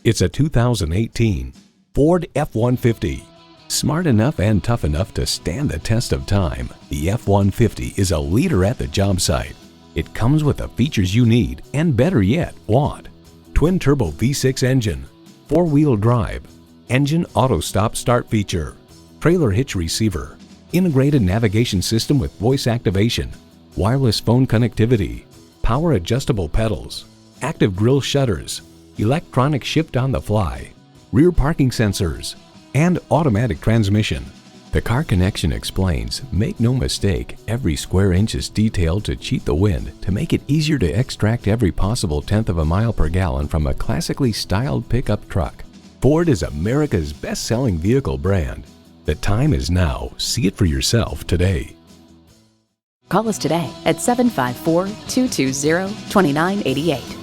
It's a 2018 Ford F-150. Smart enough and tough enough to stand the test of time, the F-150 is a leader at the job site. It comes with the features you need and, better yet, want. Twin-turbo V6 engine, 4-wheel drive, engine auto stop-start feature, trailer hitch receiver, integrated navigation system with voice activation, wireless phone connectivity, power adjustable pedals, active grille shutters, electronic shift on the fly, rear parking sensors, and automatic transmission. The Car Connection explains, make no mistake, every square inch is detailed to cheat the wind to make it easier to extract every possible tenth of a mile per gallon from a classically styled pickup truck. Ford is America's best-selling vehicle brand. The time is now. See it for yourself today. Call us today at 754-220-2988.